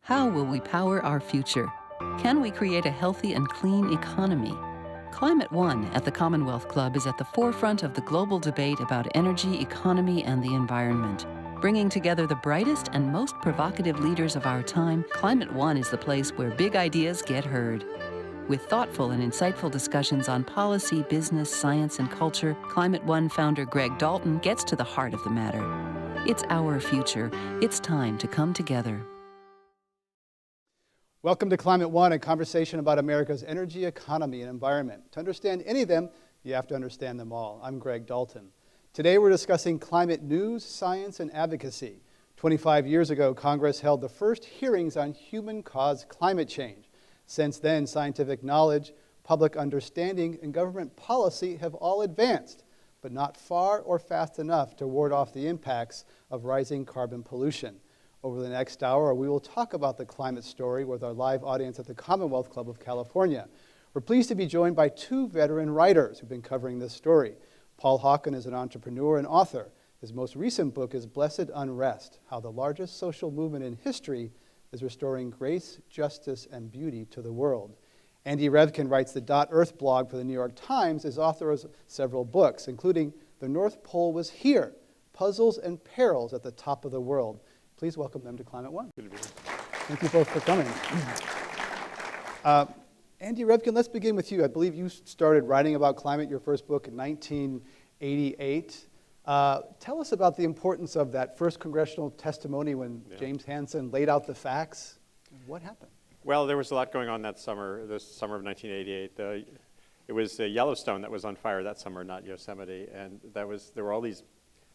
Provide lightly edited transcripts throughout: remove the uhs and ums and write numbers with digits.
How will we power our future? Can we create a healthy and clean economy? Climate One at the Commonwealth Club is at the forefront of the global debate about energy, economy, and the environment. Bringing together the brightest and most provocative leaders of our time, Climate One is the place where big ideas get heard. With thoughtful and insightful discussions on policy, business, science, and culture, Climate One founder Greg Dalton gets to the heart of the matter. It's our future. It's time to come together. Welcome to Climate One, a conversation about America's energy, economy, and environment. To understand any of them, you have to understand them all. I'm Greg Dalton. Today we're discussing climate news, science, and advocacy. 25 years ago, Congress held the first hearings on human-caused climate change. Since then, scientific knowledge, public understanding, and government policy have all advanced, but not far or fast enough to ward off the impacts of rising carbon pollution. Over the next hour, we will talk about the climate story with our live audience at the Commonwealth Club of California. We're pleased to be joined by two veteran writers who've been covering this story. Paul Hawken is an entrepreneur and author. His most recent book is Blessed Unrest: How the Largest Social Movement in History is Restoring Grace, Justice, and Beauty to the World. Andy Revkin writes the .Earth blog for the New York Times, is author of several books, including The North Pole Was Here, Puzzles and Perils at the Top of the World. Please welcome them to Climate One. Good to be here. Thank you both for coming. Andy Revkin, let's begin with you. I believe you started writing about climate, your first book, in 1988. Tell us about the importance of that first congressional testimony when James Hansen laid out the facts. What happened? Well, there was a lot going on that summer, this summer of 1988. It was Yellowstone that was on fire that summer, not Yosemite, and there were all these.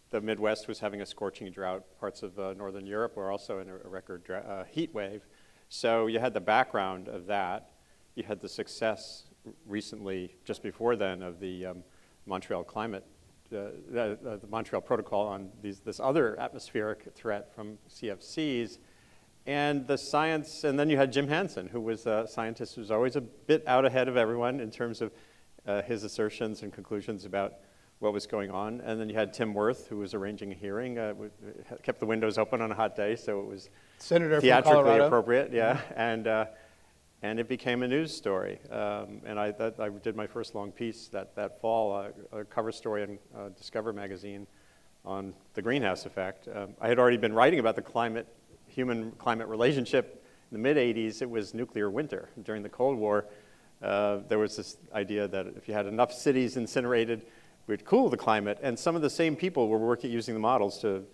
The Midwest was having a scorching drought. Parts of northern Europe were also in a record heat wave. So you had the background of that. You had the success recently, just before then, of the Montreal climate, the Montreal Protocol on this other atmospheric threat from CFCs, and the science. And then you had Jim Hansen, who was a scientist who was always a bit out ahead of everyone in terms of his assertions and conclusions about what was going on. And then you had Tim Wirth, who was arranging a hearing, kept the windows open on a hot day, so it was Senator theatrically from Colorado. Appropriate, yeah. And it became a news story. And I did my first long piece that fall, a cover story in Discover magazine on the greenhouse effect. I had already been writing about the human-climate relationship in the mid-'80s. It was nuclear winter. During the Cold War, there was this idea that if you had enough cities incinerated, we'd cool the climate, and some of the same people were using the models to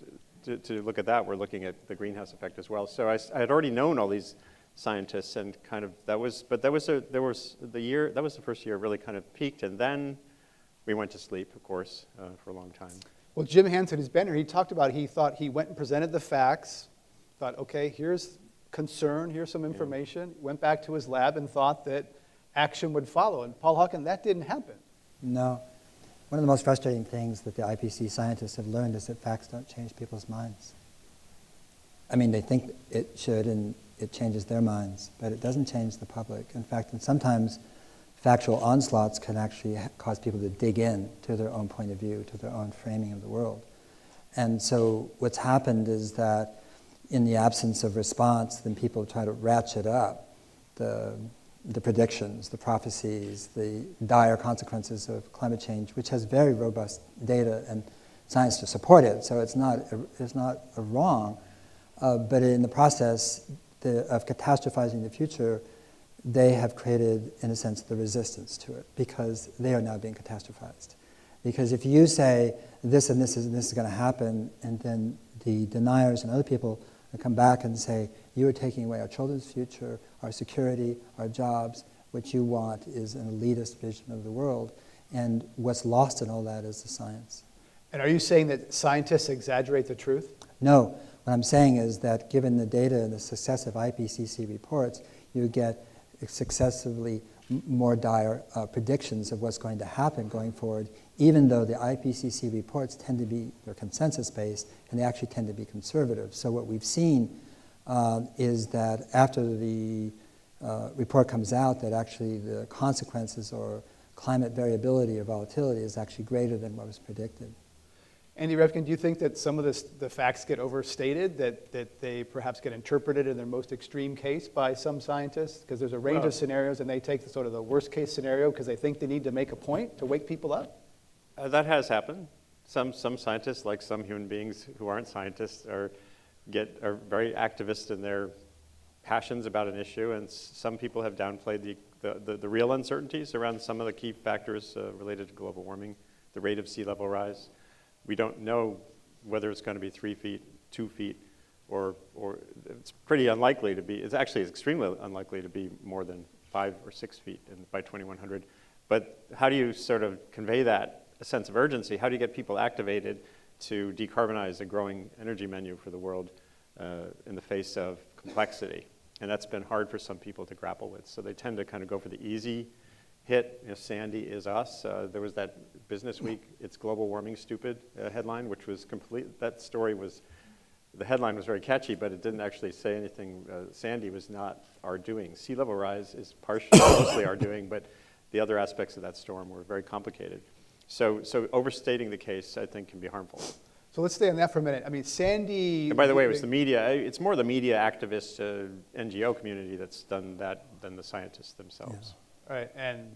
look at that. We're looking at the greenhouse effect as well. So I had already known all these scientists, and kind of that was the first year it really kind of peaked, and then we went to sleep, of course, for a long time. Well, Jim Hansen has been here. He talked about he thought he went and presented the facts, thought, okay, here's concern, here's some information, went back to his lab and thought that action would follow. And Paul Hawken, that didn't happen. No. One of the most frustrating things that the IPC scientists have learned is that facts don't change people's minds. I mean, they think it should, and it changes their minds, but it doesn't change the public. In fact, and sometimes factual onslaughts can actually cause people to dig in to their own point of view, to their own framing of the world. And so what's happened is that in the absence of response, then people try to ratchet up the predictions, the prophecies, the dire consequences of climate change, which has very robust data and science to support it. So it's not a wrong, but in the process of catastrophizing the future, they have created, in a sense, the resistance to it, because they are now being catastrophized. Because if you say this and this is going to happen, and then the deniers and other people come back and say, you are taking away our children's future, our security, our jobs. What you want is an elitist vision of the world. And what's lost in all that is the science. And are you saying that scientists exaggerate the truth? No. What I'm saying is that given the data and the successive IPCC reports, you get successively more dire predictions of what's going to happen going forward, even though the IPCC reports tend to be, they're consensus-based, and they actually tend to be conservative. So what we've seen is that after the report comes out, that actually the consequences or climate variability or volatility is actually greater than what was predicted. Andy Revkin, do you think that some of the facts get overstated, that they perhaps get interpreted in their most extreme case by some scientists? Because there's a range of scenarios, and they take the sort of the worst case scenario because they think they need to make a point to wake people up? That has happened. Some scientists, like some human beings who aren't scientists, are very activist in their passions about an issue, and some people have downplayed the real uncertainties around some of the key factors related to global warming, the rate of sea level rise. We don't know whether it's going to be 3 feet, 2 feet, or it's pretty unlikely to be, it's actually extremely unlikely to be more than 5 or 6 feet by 2100. But how do you sort of convey that, a sense of urgency? How do you get people activated to decarbonize a growing energy menu for the world in the face of complexity? And that's been hard for some people to grapple with. So they tend to kind of go for the easy hit. Sandy is us. There was that Business Week, It's Global Warming Stupid headline, which was complete. That story was, the headline was very catchy, but it didn't actually say anything. Sandy was not our doing. Sea level rise is mostly our doing, but the other aspects of that storm were very complicated. So overstating the case, I think, can be harmful. So let's stay on that for a minute. I mean, Sandy... And by the way, it was the media. It's more the media activist NGO community that's done that than the scientists themselves. Yeah. All right, and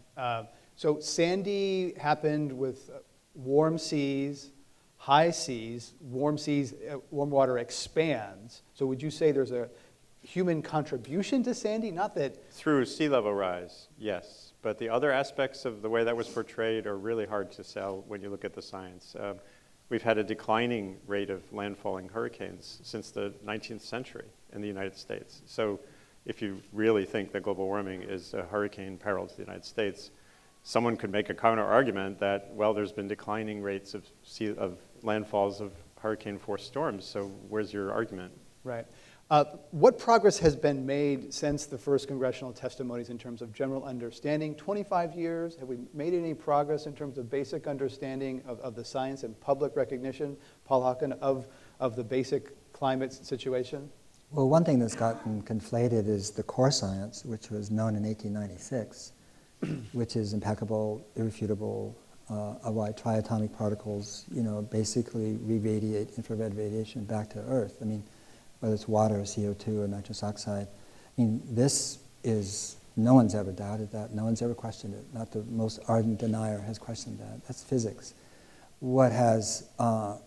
so Sandy happened with warm seas, high seas, warm water expands. So would you say there's a human contribution to Sandy? Not that... Through sea level rise, yes. But the other aspects of the way that was portrayed are really hard to sell when you look at the science. We've had a declining rate of landfalling hurricanes since the 19th century in the United States. So if you really think that global warming is a hurricane peril to the United States, someone could make a counter argument that, well, there's been declining rates of landfalls of hurricane-force storms, so where's your argument? Right. What progress has been made since the first congressional testimonies in terms of general understanding? 25 years, have we made any progress in terms of basic understanding of the science and public recognition, Paul Hawken, of the basic climate situation? Well, one thing that's gotten conflated is the core science, which was known in 1896, which is impeccable, irrefutable, triatomic particles, basically re-radiate infrared radiation back to Earth. I mean, whether it's water or CO2 or nitrous oxide. I mean, this is, no one's ever doubted that. No one's ever questioned it. Not the most ardent denier has questioned that. That's physics. What has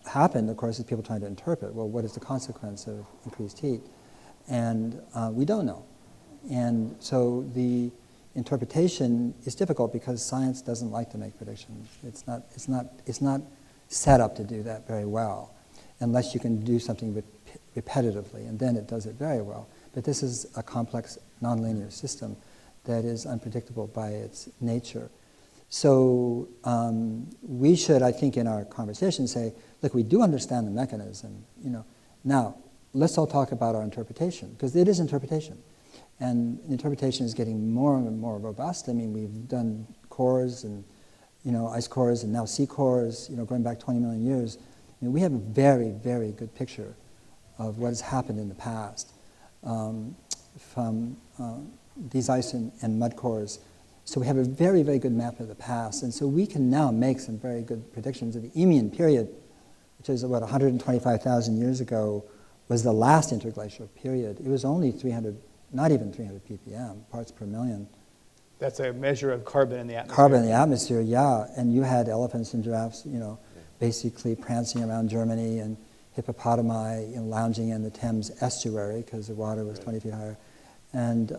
happened, of course, is people trying to interpret, well, what is the consequence of increased heat? And we don't know. And so the interpretation is difficult because science doesn't like to make predictions. It's not set up to do that very well, unless you can do something repetitively, and then it does it very well. But this is a complex, nonlinear system that is unpredictable by its nature. So we should, I think, in our conversation say, look, we do understand the mechanism. Now, let's all talk about our interpretation, because it is interpretation. And interpretation is getting more and more robust. I mean, we've done cores and, ice cores and now sea cores, going back 20 million years. I mean, we have a very, very good picture of what has happened in the past from these ice and mud cores. So we have a very, very good map of the past. And so we can now make some very good predictions of the Eemian period, which is about 125,000 years ago, was the last interglacial period. It was only 300, not even 300 ppm, parts per million. That's a measure of carbon in the atmosphere. Carbon in the atmosphere, yeah. And you had elephants and giraffes, basically prancing around Germany, and hippopotami lounging in the Thames estuary because the water was 20 feet higher, and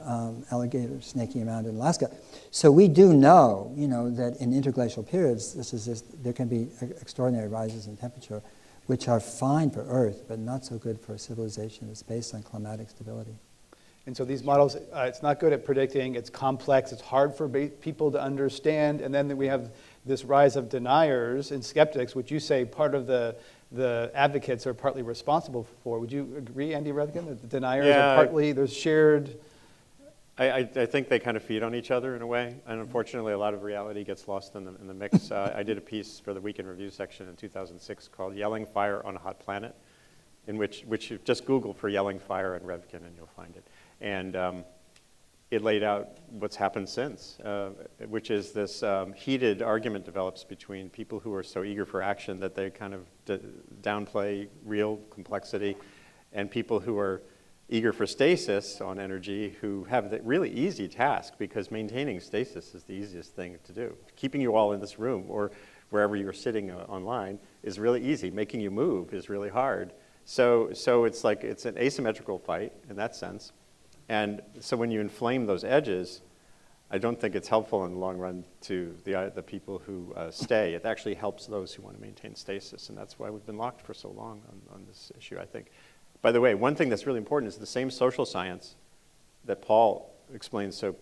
alligators snaking around in Alaska. So we do know, that in interglacial periods, there can be extraordinary rises in temperature, which are fine for Earth, but not so good for a civilization that's based on climatic stability. And so these models, it's not good at predicting, it's complex, it's hard for people to understand, and then we have this rise of deniers and skeptics, which you say part of the advocates are partly responsible for. Would you agree, Andy Revkin, that the deniers are partly, there's shared... I think they kind of feed on each other in a way, and unfortunately a lot of reality gets lost in the mix. I did a piece for the Week in Review section in 2006 called Yelling Fire on a Hot Planet, in which you just Google for Yelling Fire and Revkin and you'll find it. And it laid out what's happened since, which is this heated argument develops between people who are so eager for action that they kind of downplay real complexity, and people who are eager for stasis on energy who have the really easy task, because maintaining stasis is the easiest thing to do. Keeping you all in this room or wherever you're sitting online is really easy. Making you move is really hard. So it's like it's an asymmetrical fight in that sense. And so when you inflame those edges, I don't think it's helpful in the long run to the people who stay. It actually helps those who want to maintain stasis, and that's why we've been locked for so long on this issue, I think. By the way, one thing that's really important is the same social science that Paul explains so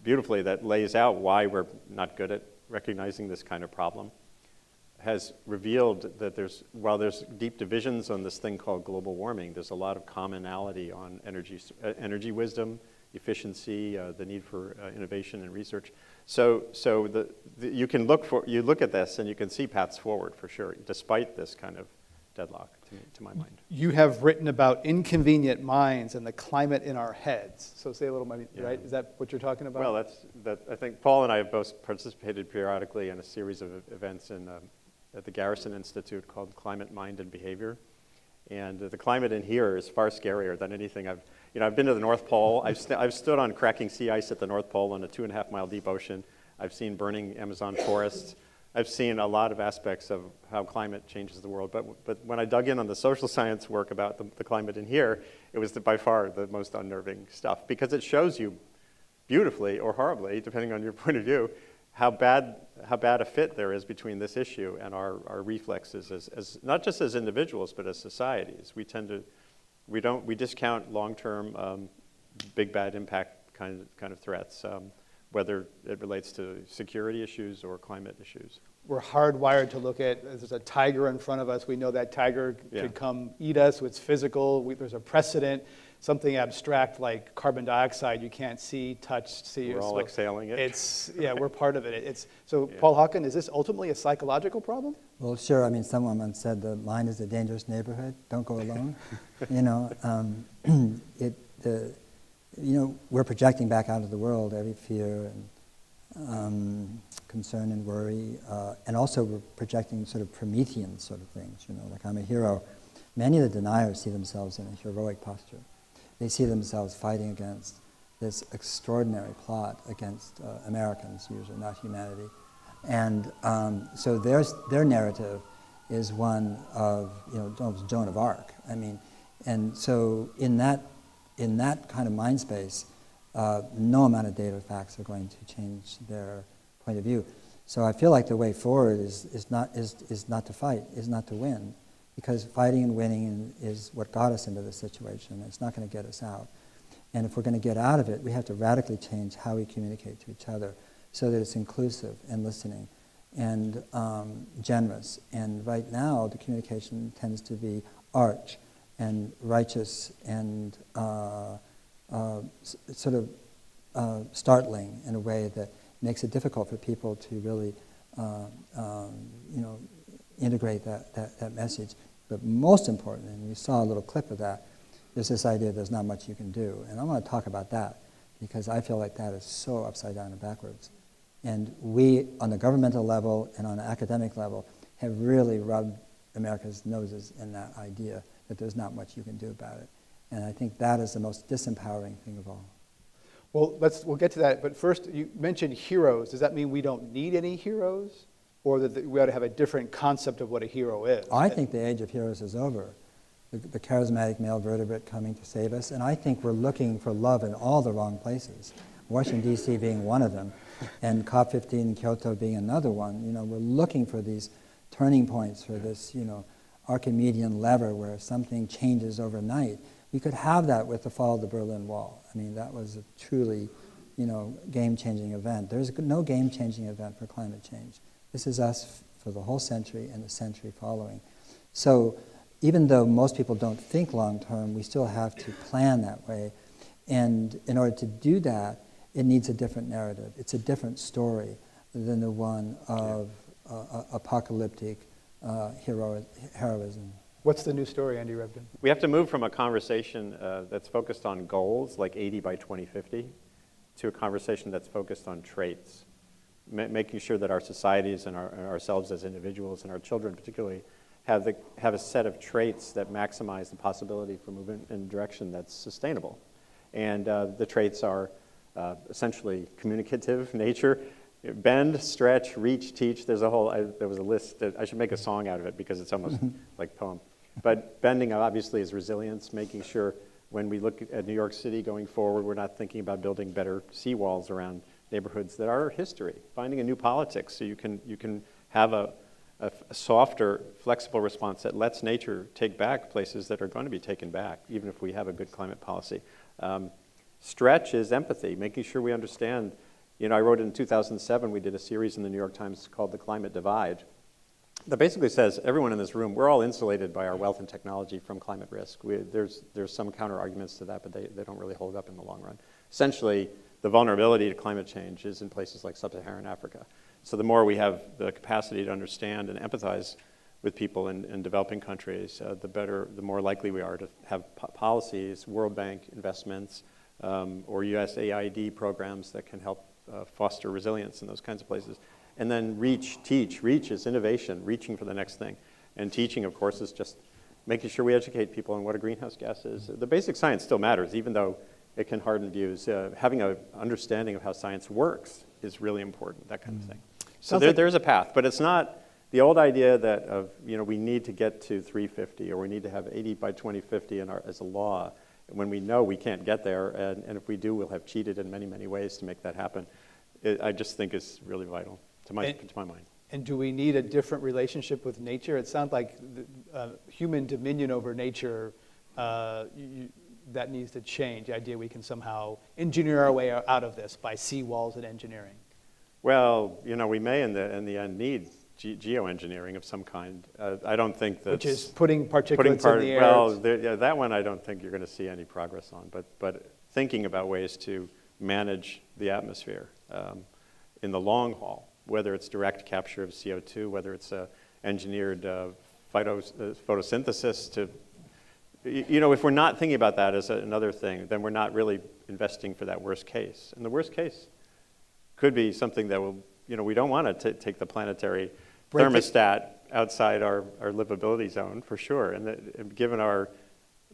beautifully, that lays out why we're not good at recognizing this kind of problem, has revealed that while there's deep divisions on this thing called global warming, there's a lot of commonality on energy wisdom, efficiency, the need for innovation and research. So you look at this and you can see paths forward for sure, despite this kind of deadlock, to my mind. You have written about inconvenient minds and the climate in our heads. So say a little, right? Is that what you're talking about? Well, I think Paul and I have both participated periodically in a series of events at the Garrison Institute called Climate, Mind, and Behavior. And the climate in here is far scarier than anything I've been to the North Pole. I've stood on cracking sea ice at the North Pole in a 2.5 mile deep ocean. I've seen burning Amazon forests. I've seen a lot of aspects of how climate changes the world. But when I dug in on the social science work about the climate in here, it was by far the most unnerving stuff, because it shows you beautifully or horribly, depending on your point of view, how bad a fit there is between this issue and our reflexes as not just as individuals but as societies. We discount long-term big bad impact kind of threats, whether it relates to security issues or climate issues. We're hardwired to look at, there's a tiger in front of us. We know that tiger could come eat us. It's physical. There's a precedent. Something abstract like carbon dioxide you can't see, touch, see. We're all exhaling it. We're part of it. Paul Hawken, is this ultimately a psychological problem? Well, sure. I mean, someone once said the mind is a dangerous neighborhood. Don't go alone. We're projecting back out of the world every fear and concern and worry, and also we're projecting sort of Promethean sort of things. Like I'm a hero. Many of the deniers see themselves in a heroic posture. They see themselves fighting against this extraordinary plot against Americans, usually, not humanity. And so their narrative is one of, Joan of Arc. I mean, and so in that kind of mind space, no amount of data or facts are going to change their point of view. So I feel like the way forward is not to fight, is not to win. Because fighting and winning is what got us into this situation. It's not going to get us out. And if we're going to get out of it, we have to radically change how we communicate to each other so that it's inclusive and listening and generous. And right now, the communication tends to be arch and righteous and sort of startling in a way that makes it difficult for people to really, integrate that message. But most important, and you saw a little clip of that, is this idea there's not much you can do. And I want to talk about that because I feel like that is so upside down and backwards. And we, on the governmental level and on the academic level, have really rubbed America's noses in that idea that there's not much you can do about it. And I think that is the most disempowering thing of all. Well, we'll get to that. But first, you mentioned heroes. Does that mean we don't need any heroes? Or that we ought to have a different concept of what a hero is? I think the age of heroes is over. The charismatic male vertebrate coming to save us. And I think we're looking for love in all the wrong places. Washington, D.C. being one of them, and COP15 in Kyoto being another one. We're looking for these turning points for this, Archimedean lever where something changes overnight. We could have that with the fall of the Berlin Wall. I mean, that was a truly, game-changing event. There's no game-changing event for climate change. This is us for the whole century and the century following. So even though most people don't think long-term, we still have to plan that way. And in order to do that, it needs a different narrative. It's a different story than the one of apocalyptic heroism. What's the new story, Andy Revkin? We have to move from a conversation that's focused on goals, like 80 by 2050, to a conversation that's focused on traits, making sure that our societies and ourselves as individuals and our children particularly have a set of traits that maximize the possibility for movement in a direction that's sustainable. And the traits are essentially communicative nature, bend, stretch, reach, teach. There was a list. I should make a song out of it because it's almost like a poem. But bending obviously is resilience, making sure when we look at New York City going forward, we're not thinking about building better seawalls around neighborhoods that are history, finding a new politics so you can have a softer, flexible response that lets nature take back places that are going to be taken back, even if we have a good climate policy. Stretch is empathy, making sure we understand. You know, I wrote in 2007, we did a series in the New York Times called The Climate Divide that basically says everyone in this room, we're all insulated by our wealth and technology from climate risk. There's some counter arguments to that, but they don't really hold up in the long run. Essentially, the vulnerability to climate change is in places like sub-Saharan Africa. So the more we have the capacity to understand and empathize with people in developing countries, the more likely we are to have policies, World Bank investments, or USAID programs that can help foster resilience in those kinds of places. And then teach. Reach is innovation, reaching for the next thing. And teaching, of course, is just making sure we educate people on what a greenhouse gas is. The basic science still matters, even though it can harden views. Having an understanding of how science works is really important, that kind of thing. So there's a path, but it's not the old idea that we need to get to 350 or we need to have 80 by 2050 as a law when we know we can't get there, and if we do, we'll have cheated in many, many ways to make that happen. I just think is really vital to my mind. And do we need a different relationship with nature? It sounds like human dominion over nature, that needs to change. The idea we can somehow engineer our way out of this by seawalls and engineering. Well, we may in the end need geoengineering of some kind. I don't think that which is putting particulates in the air. Well, that one I don't think you're going to see any progress on. But thinking about ways to manage the atmosphere in the long haul, whether it's direct capture of CO2, whether it's engineered photosynthesis to, if we're not thinking about that as another thing, then we're not really investing for that worst case. And the worst case could be something that will, we don't want to take the planetary thermostat outside our livability zone for sure. And given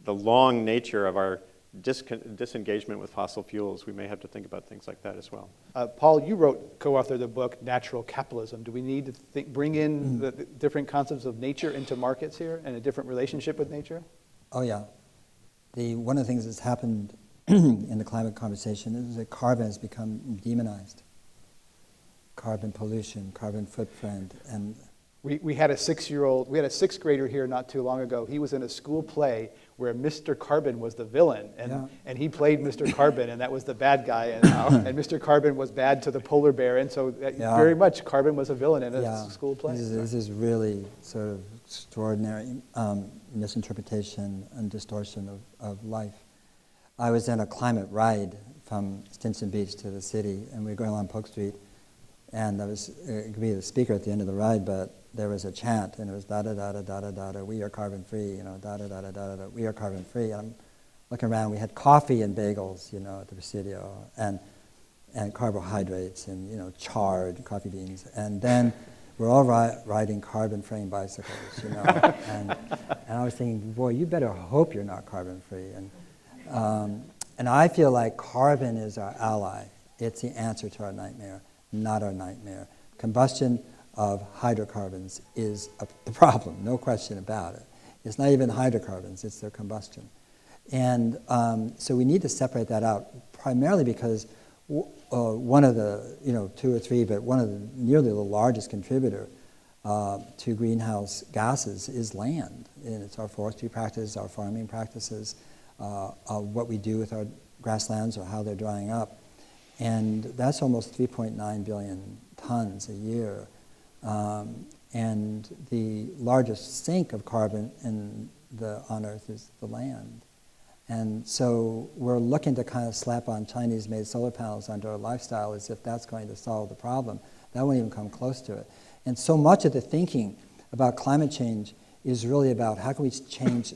the long nature of our disengagement with fossil fuels, we may have to think about things like that as well. Paul, you co-authored the book Natural Capitalism. Do we need to bring in the different concepts of nature into markets here and a different relationship with nature? Oh yeah. One of the things that's happened in the climate conversation is that carbon has become demonized. Carbon pollution, carbon footprint, and we had a sixth grader here not too long ago. He was in a school play where Mr. Carbon was the villain, and he played Mr. Carbon, and that was the bad guy, and Mr. Carbon was bad to the polar bear, and so very much Carbon was a villain in a school play. This is really sort of extraordinary misinterpretation and distortion of life. I was in a climate ride from Stinson Beach to the city, and we were going along Polk Street, and I was going to be the speaker at the end of the ride, but there was a chant, and it was da-da-da-da-da-da-da, we are carbon free, da-da-da-da-da-da, we are carbon free. And I'm looking around, we had coffee and bagels, at the Presidio, and carbohydrates and, charred coffee beans. And then we're all riding carbon frame bicycles, and I was thinking, boy, you better hope you're not carbon free. And I feel like carbon is our ally. It's the answer to our nightmare, not our nightmare. Combustion of hydrocarbons is the problem, no question about it. It's not even hydrocarbons, it's their combustion. And so we need to separate that out, primarily because one of the, two or three, but one of the nearly the largest contributor to greenhouse gases is land. And it's our forestry practices, our farming practices, what we do with our grasslands or how they're drying up. And that's almost 3.9 billion tons a year. And the largest sink of carbon on Earth is the land. And so we're looking to kind of slap on Chinese-made solar panels onto our lifestyle as if that's going to solve the problem. That won't even come close to it. And so much of the thinking about climate change is really about how can we change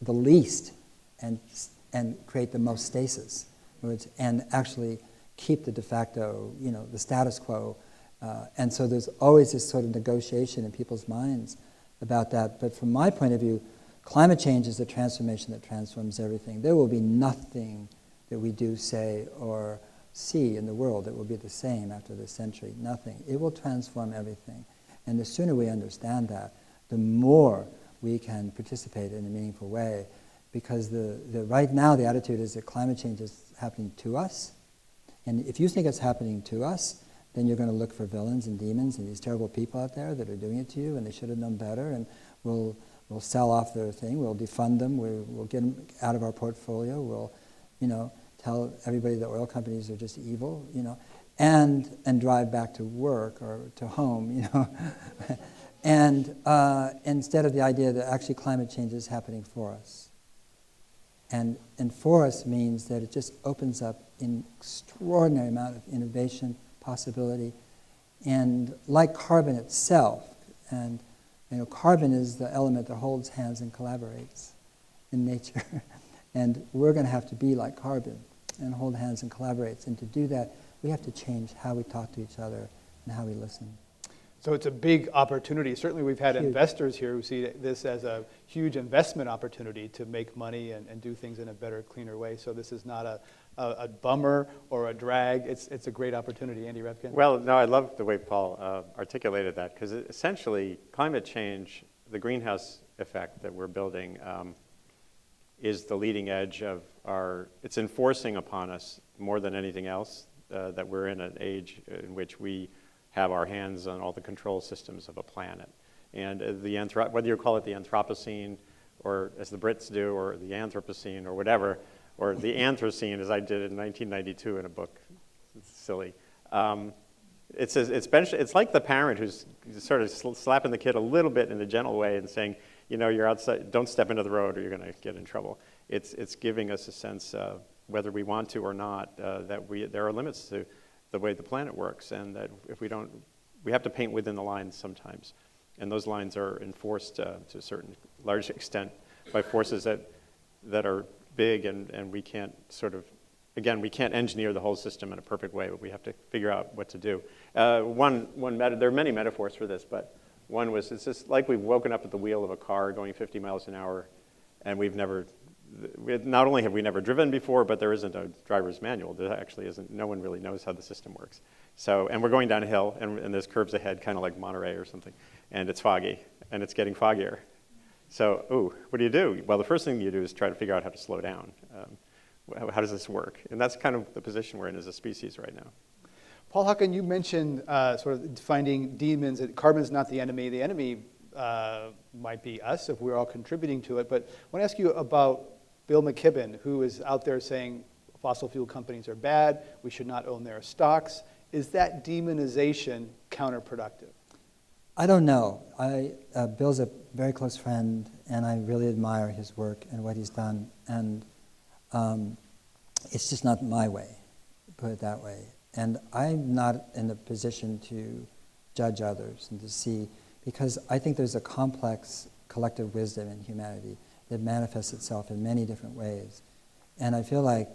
the least and create the most stasis, and actually keep the de facto, the status quo. And so there's always this sort of negotiation in people's minds about that. But from my point of view, climate change is the transformation that transforms everything. There will be nothing that we do, say, or see in the world that will be the same after this century. Nothing. It will transform everything. And the sooner we understand that, the more we can participate in a meaningful way. Because right now the attitude is that climate change is happening to us. And if you think it's happening to us, then you're going to look for villains and demons and these terrible people out there that are doing it to you, and they should have known better, and we'll sell off their thing, we'll defund them, we'll get them out of our portfolio, we'll, tell everybody that oil companies are just evil, and drive back to work or to home, and instead of the idea that actually climate change is happening for us. And for us means that it just opens up an extraordinary amount of innovation, possibility, and like carbon itself, and carbon is the element that holds hands and collaborates in nature, and we're going to have to be like carbon and hold hands and collaborates, and to do that, we have to change how we talk to each other and how we listen. So it's a big opportunity. Certainly we've had Huge. investors here who see this as a huge investment opportunity to make money and do things in a better, cleaner way. So this is not a bummer or a drag. It's a great opportunity. Andy Revkin? Well, no, I love the way Paul articulated that, because essentially climate change, the greenhouse effect that we're building, is the leading edge of it's enforcing upon us more than anything else that we're in an age in which we have our hands on all the control systems of a planet. And whether you call it the Anthropocene, or as the Brits do, or the Anthropocene, or whatever, or the Anthropocene, as I did in 1992 in a book. It's silly. It's like the parent who's sort of slapping the kid a little bit in a gentle way and saying, you're outside, don't step into the road or you're going to get in trouble. It's giving us a sense, whether we want to or not, that there are limits to the way the planet works, and that if we don't, we have to paint within the lines sometimes. And those lines are enforced to a certain large extent by forces that are big, and we can't we can't engineer the whole system in a perfect way, but we have to figure out what to do. There are many metaphors for this, but one was, it's just like we've woken up at the wheel of a car going 50 miles an hour, and not only have we never driven before, but there isn't a driver's manual. There actually isn't. No one really knows how the system works. So, and we're going down a hill, and there's curves ahead, kind of like Monterey or something, and it's foggy, and it's getting foggier. So, what do? Well, the first thing you do is try to figure out how to slow down. How does this work? And that's kind of the position we're in as a species right now. Paul Hawken, you mentioned sort of finding demons. Carbon's not the enemy. The enemy might be us if we're all contributing to it. But I want to ask you about Bill McKibben, who is out there saying fossil fuel companies are bad, we should not own their stocks. Is that demonization counterproductive? I don't know. Bill's a very close friend, and I really admire his work and what he's done. And it's just not my way, put it that way. And I'm not in a position to judge others and to see, because I think there's a complex collective wisdom in humanity that manifests itself in many different ways. And I feel like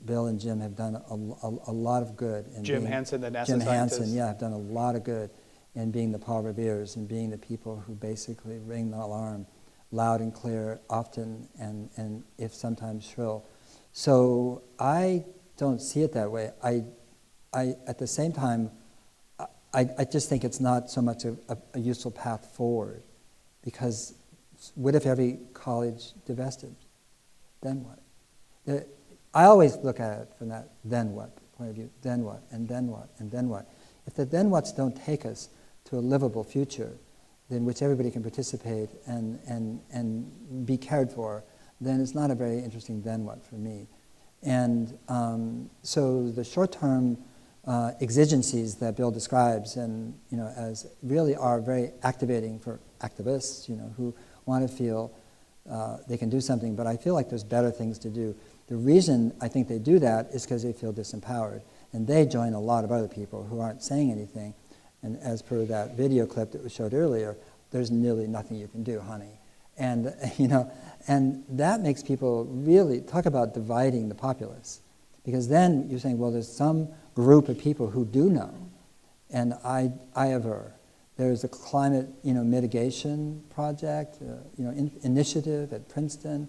Bill and Jim have done a lot of good. Jim Hansen, the NASA Jim scientist. Hansen, yeah, have done a lot of good in being the Paul Reveres and being the people who basically ring the alarm loud and clear, often, and if sometimes shrill. So I don't see it that way. I at the same time, I just think it's not so much a useful path forward, because what if every college divested? Then what? I always look at it from that then what point of view. Then what, and then what, and then what? If the then whats don't take us to a livable future in which everybody can participate and be cared for, then it's not a very interesting then what for me. And so the short-term exigencies that Bill describes, and as really are very activating for activists, who want to feel they can do something. But I feel like there's better things to do. The reason I think they do that is because they feel disempowered, and they join a lot of other people who aren't saying anything. And as per that video clip that was showed earlier, there's nearly nothing you can do, honey. And and that makes people really talk about dividing the populace. Because then you're saying, well, there's some group of people who do know, and I aver. There's a climate, mitigation project, initiative at Princeton,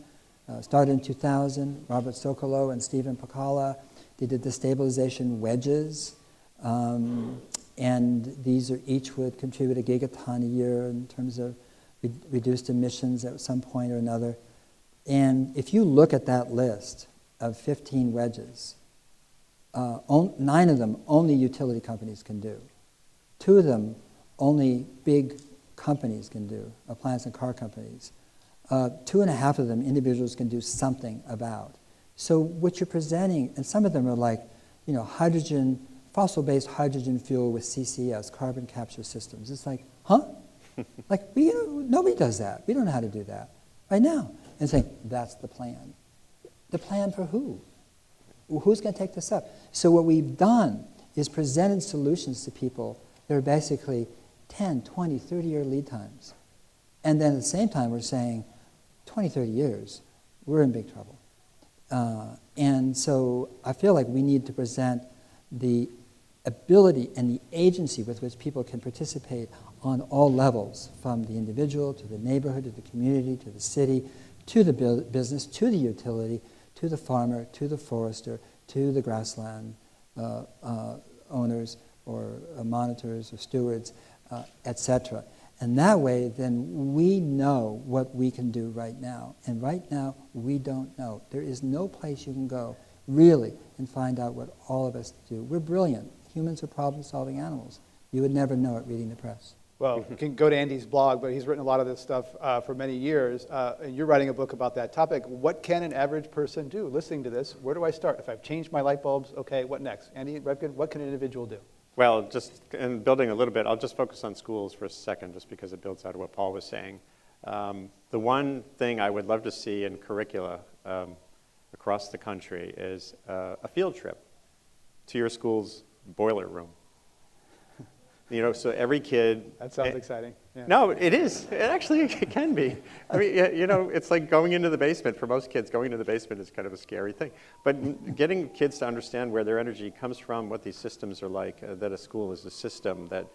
started in 2000. Robert Sokolow and Stephen Pakala, they did the stabilization wedges, and these are each would contribute a gigaton a year in terms of reduced emissions at some point or another. And if you look at that list of 15 wedges, 9 of them only utility companies can do. 2 of them only big companies can do, appliance and car companies. 2.5 of them individuals can do something about. So what you're presenting, and some of them are like, hydrogen, fossil-based hydrogen fuel with CCS, carbon capture systems. It's like, huh? Like, nobody does that. We don't know how to do that right now. And saying, that's the plan. The plan for who? Who's going to take this up? So what we've done is presented solutions to people that are basically 10, 20, 30-year lead times. And then at the same time, we're saying, 20, 30 years, we're in big trouble. And so I feel like we need to present the ability and the agency with which people can participate on all levels, from the individual to the neighborhood to the community to the city to the business to the utility to the farmer to the forester to the grassland owners or monitors or stewards, etc. And that way, then we know what we can do right now. And right now, we don't know. There is no place you can go, really, and find out what all of us do. We're brilliant. Humans are problem-solving animals. You would never know it reading the press. Well, you can go to Andy's blog, but he's written a lot of this stuff for many years, and you're writing a book about that topic. What can an average person do listening to this? Where do I start? If I've changed my light bulbs, okay, what next? Andy Revkin, what can an individual do? Well, just in building a little bit, I'll just focus on schools for a second, just because it builds out of what Paul was saying. The one thing I would love to see in curricula across the country is a field trip to your school's boiler room. So every kid... That sounds exciting. Yeah. No, it is. It actually can be. I mean, it's like going into the basement. For most kids, going into the basement is kind of a scary thing. But getting kids to understand where their energy comes from, what these systems are like, that a school is a system, that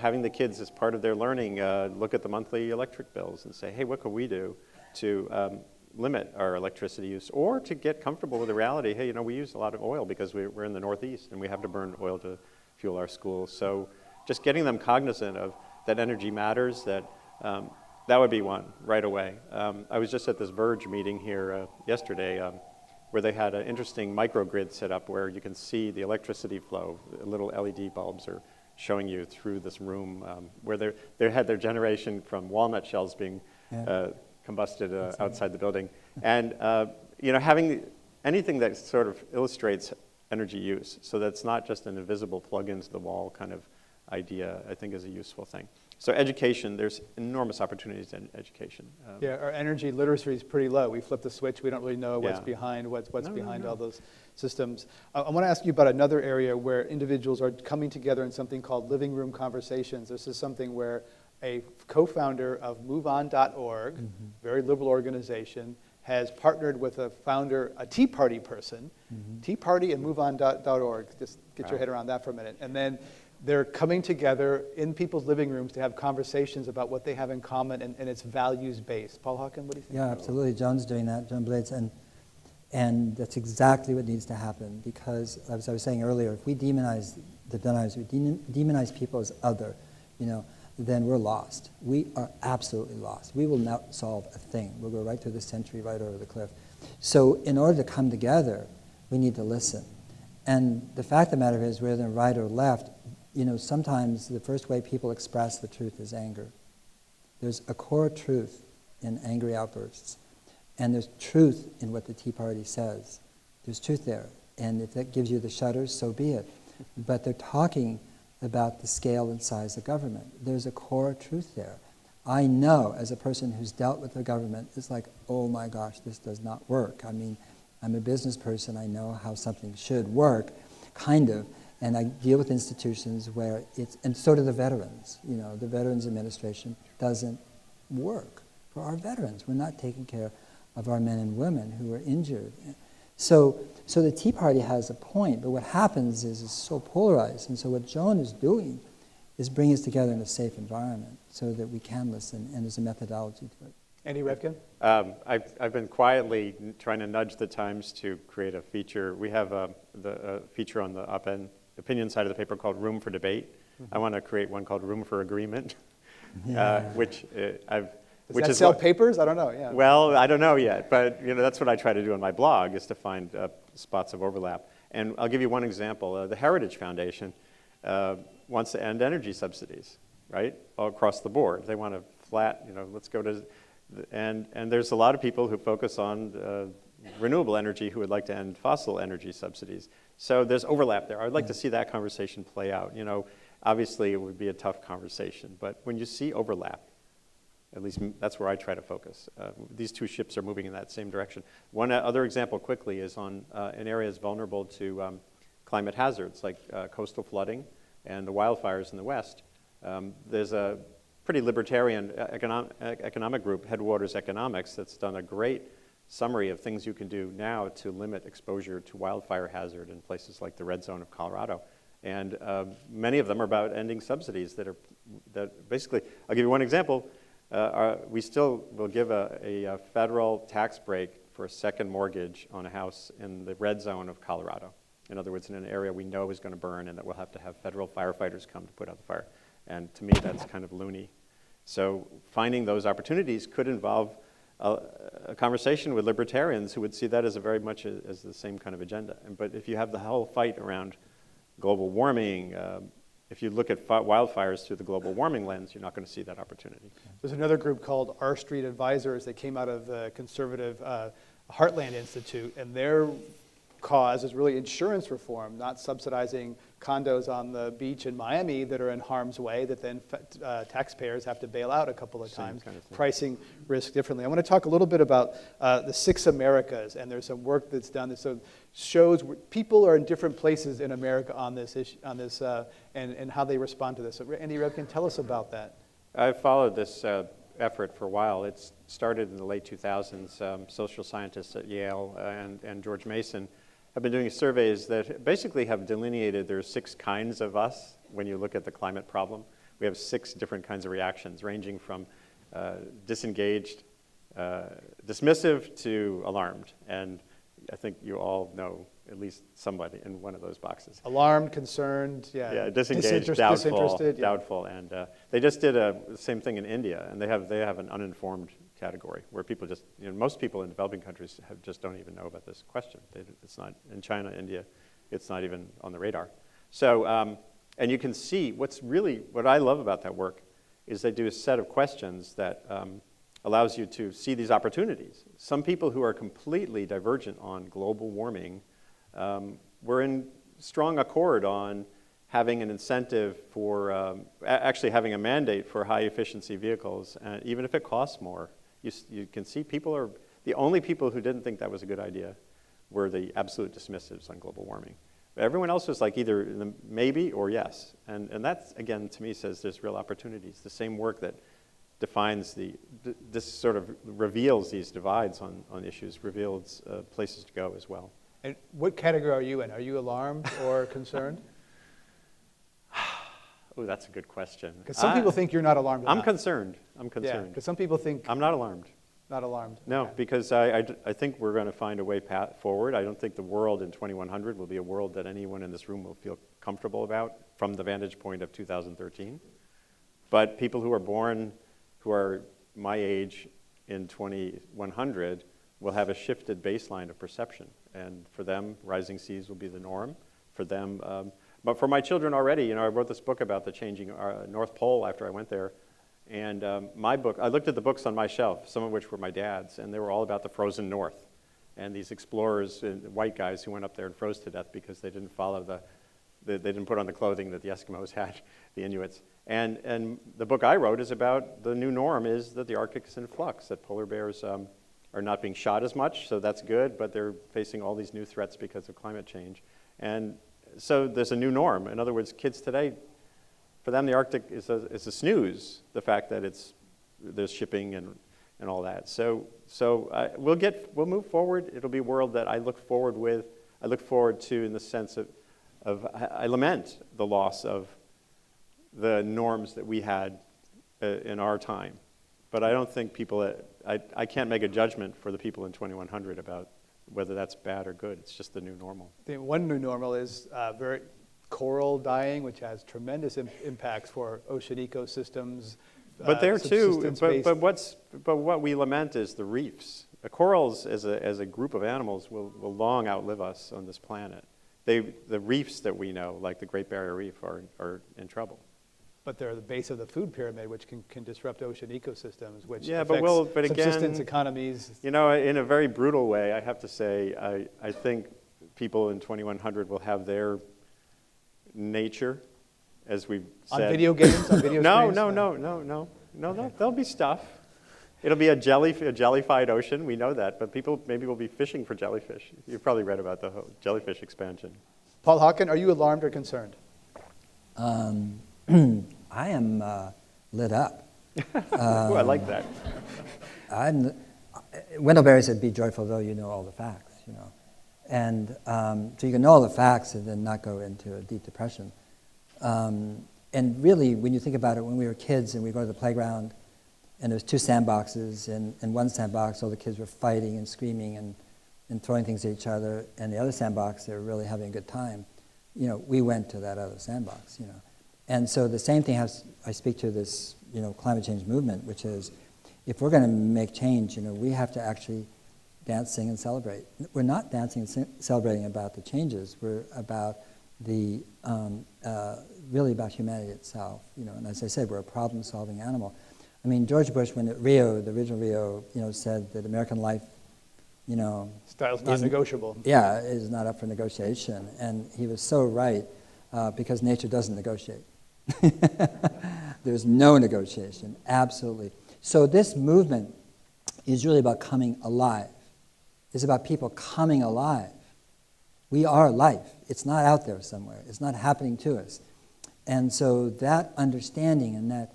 having the kids as part of their learning look at the monthly electric bills and say, hey, what can we do to limit our electricity use, or to get comfortable with the reality, hey, we use a lot of oil because we're in the Northeast and we have to burn oil to fuel our schools. So just getting them cognizant of that energy matters, that would be one right away. I was just at this Verge meeting here yesterday where they had an interesting microgrid set up where you can see the electricity flow. Little LED bulbs are showing you through this room where they had their generation from walnut shells being combusted outside the building. And having anything that sort of illustrates energy use, so that's not just an invisible plug into the wall kind of idea, I think is a useful thing. So education, there's enormous opportunities in education. Yeah, our energy literacy is pretty low. We flip the switch, we don't really know what's behind all those systems. I want to ask you about another area where individuals are coming together in something called living room conversations. This is something where a co-founder of MoveOn.org, very liberal organization, has partnered with a founder, a Tea Party person, Tea Party and MoveOn.org. Just get your head around that for a minute. And then they're coming together in people's living rooms to have conversations about what they have in common, and it's values-based. Paul Hawken, what do you think? Yeah, absolutely. John's doing that, John Blades, and that's exactly what needs to happen, because, as I was saying earlier, if we demonize the deniers, we demonize people as other, then we're lost. We are absolutely lost. We will not solve a thing. We'll go right through the century, right over the cliff. So in order to come together, we need to listen. And the fact of the matter is, whether right or left, sometimes the first way people express the truth is anger. There's a core truth in angry outbursts. And there's truth in what the Tea Party says. There's truth there. And if that gives you the shudders, so be it. But they're talking about the scale and size of government. There's a core truth there. I know, as a person who's dealt with the government, it's like, oh my gosh, this does not work. I mean, I'm a business person. I know how something should work, kind of. And I deal with institutions where and so do the veterans. The Veterans Administration doesn't work for our veterans. We're not taking care of our men and women who are injured. So the Tea Party has a point, but what happens is it's so polarized. And so what Joan is doing is bringing us together in a safe environment so that we can listen, and there's a methodology to it. Andy Revkin? I've been quietly trying to nudge the Times to create a feature. We have a feature on the opinion side of the paper called Room for Debate. I want to create one called Room for Agreement, which Does that sell papers? I don't know. Yeah. Well, I don't know yet, but that's what I try to do on my blog, is to find spots of overlap. And I'll give you one example. The Heritage Foundation wants to end energy subsidies, right, all across the board. They want to flat, let's go to, and there's a lot of people who focus on renewable energy who would like to end fossil energy subsidies. So there's overlap there. I'd like to see that conversation play out. Obviously it would be a tough conversation, but when you see overlap, at least that's where I try to focus. These two ships are moving in that same direction. One other example quickly is on in areas vulnerable to climate hazards like coastal flooding and the wildfires in the West. There's a pretty libertarian economic group, Headwaters Economics, that's done a great summary of things you can do now to limit exposure to wildfire hazard in places like the red zone of Colorado. And many of them are about ending subsidies that basically, I'll give you one example. We still will give a federal tax break for a second mortgage on a house in the red zone of Colorado. In other words, in an area we know is going to burn and that we'll have to have federal firefighters come to put out the fire. And to me, that's kind of loony. So finding those opportunities could involve a conversation with libertarians who would see that as very much as the same kind of agenda. But if you have the whole fight around global warming, if you look at wildfires through the global warming lens, you're not going to see that opportunity. There's another group called R Street Advisors that came out of the conservative Heartland Institute, and their cause is really insurance reform, not subsidizing condos on the beach in Miami that are in harm's way that then taxpayers have to bail out a couple of times, kind of thing. Pricing risk differently. I want to talk a little bit about the 6 Americas, and there's some work that's done that shows where people are in different places in America on this issue, and how they respond to this. So Andy Revkin, tell us about that. I've followed this effort for a while. It started in the late 2000s. Social scientists at Yale and George Mason have been doing surveys that basically have delineated there's 6 kinds of us when you look at the climate problem. We have 6 different kinds of reactions, ranging from disengaged, dismissive, to alarmed. And I think you all know at least somebody in one of those boxes. Alarmed, concerned, disengaged, doubtful, and they just did the same thing in India, and they have an uninformed category where people just, most people in developing countries just don't even know about this question. It's not in China, India, it's not even on the radar. So, and you can see what I love about that work is they do a set of questions that allows you to see these opportunities. Some people who are completely divergent on global warming were in strong accord on having an incentive for actually having a mandate for high efficiency vehicles, even if it costs more. You can see the only people who didn't think that was a good idea were the absolute dismissives on global warming. But everyone else was like either maybe or yes. And that, again, to me says there's real opportunities. The same work that defines this sort of reveals these divides on issues, reveals places to go as well. And what category are you in? Are you alarmed or concerned? Oh, that's a good question. Because some people think you're not alarmed. I'm concerned. Yeah, because some people think I'm not alarmed. Not alarmed. No, okay. Because I think we're going to find a way forward. I don't think the world in 2100 will be a world that anyone in this room will feel comfortable about from the vantage point of 2013. But people who are born, who are my age in 2100, will have a shifted baseline of perception. And for them, rising seas will be the norm. For them, but for my children already, I wrote this book about the changing North Pole after I went there. And my book, I looked at the books on my shelf, some of which were my dad's, and they were all about the frozen North. And these explorers, white guys who went up there and froze to death because they didn't follow they didn't put on the clothing that the Eskimos had, the Inuits. And the book I wrote is about the new norm is that the Arctic's in flux, that polar bears are not being shot as much, so that's good, but they're facing all these new threats because of climate change. And so there's a new norm. In other words, kids today, for them the Arctic is a snooze, the fact that there's shipping and and all that. So we'll move forward. It'll be a world that I look forward to in the sense of I lament the loss of the norms that we had in our time. But I don't think I can't make a judgment for the people in 2100 about whether that's bad or good. It's just the new normal. The one new normal is coral dying, which has tremendous impacts for ocean ecosystems. But there too, but what we lament is the reefs. The corals, as a group of animals, will long outlive us on this planet. The reefs that we know, like the Great Barrier Reef, are in trouble. But they're the base of the food pyramid, which can disrupt ocean ecosystems, which but affects again, subsistence economies. You know, in a very brutal way, I have to say, I think people in 2100 will have their nature, as we've said. On video games, on video No, screens? No, there'll be stuff. It'll be a jellified ocean, we know that, but people maybe will be fishing for jellyfish. You've probably read about the whole jellyfish expansion. Paul Hawken, are you alarmed or concerned? I am lit up. Ooh, I like that. Wendell Berry said, "Be joyful, though you know all the facts." You know, and so you can know all the facts and then not go into a deep depression. And really, when you think about it, when we were kids and we go to the playground, and there's two sandboxes, and in one sandbox all the kids were fighting and screaming and throwing things at each other, and the other sandbox they were really having a good time. You know, we went to that other sandbox. You know. And so the same thing I speak to this, climate change movement, which is, if we're going to make change, we have to actually dance, sing, and celebrate. We're not dancing and celebrating about the changes. We're about really about humanity itself. And as I said, we're a problem-solving animal. I mean, George Bush, when at Rio, the original Rio, said that American life, style's not negotiable. Yeah, is not up for negotiation, and he was so right, because nature doesn't negotiate. There's no negotiation, absolutely. So this movement is really about coming alive. It's about people coming alive. We are life. It's not out there somewhere. It's not happening to us. And so that understanding and that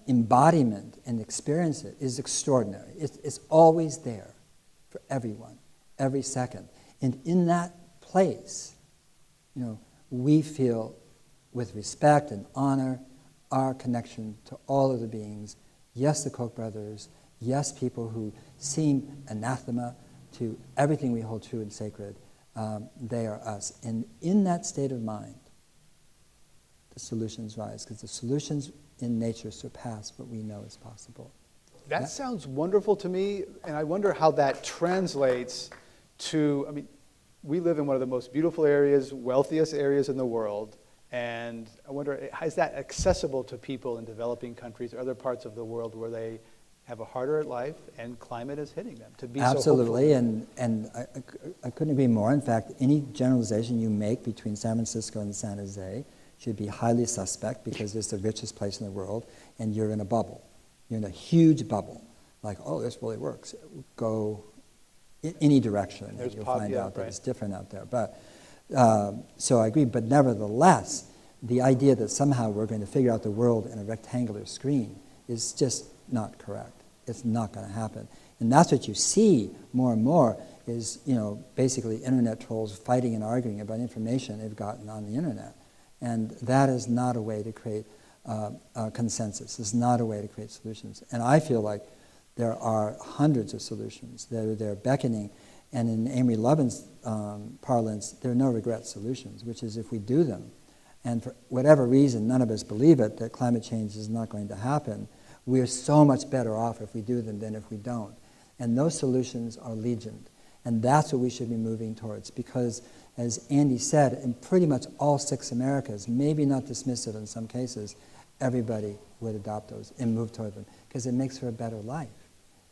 embodiment and experience it is extraordinary. It's always there for everyone, every second. And in that place, we feel with respect and honor our connection to all of the beings. Yes, the Koch brothers. Yes, people who seem anathema to everything we hold true and sacred. They are us. And in that state of mind, the solutions rise, because the solutions in nature surpass what we know is possible. That sounds wonderful to me, and I wonder how that translates to, we live in one of the most beautiful areas, wealthiest areas in the world, and I wonder, is that accessible to people in developing countries or other parts of the world where they have a harder life and climate is hitting them, to be absolutely, so hopeful? and I couldn't agree more. In fact, any generalization you make between San Francisco and San Jose should be highly suspect, because it's the richest place in the world, and you're in a bubble. You're in a huge bubble. Like, oh, this really works. Go in any direction, and you'll find out that it's different out there. But so I agree. But nevertheless, the idea that somehow we're going to figure out the world in a rectangular screen is just not correct. It's not going to happen. And that's what you see more and more is, basically internet trolls fighting and arguing about information they've gotten on the internet. And that is not a way to create consensus. It's not a way to create solutions. And I feel like there are hundreds of solutions that are there beckoning. And in Amory Lovin's parlance, there are no regret solutions, which is if we do them, and for whatever reason, none of us believe it, that climate change is not going to happen, we're so much better off if we do them than if we don't. And those solutions are legion. And that's what we should be moving towards, because as Andy said, in pretty much all 6 Americas, maybe not dismissive in some cases, everybody would adopt those and move toward them, because it makes for a better life.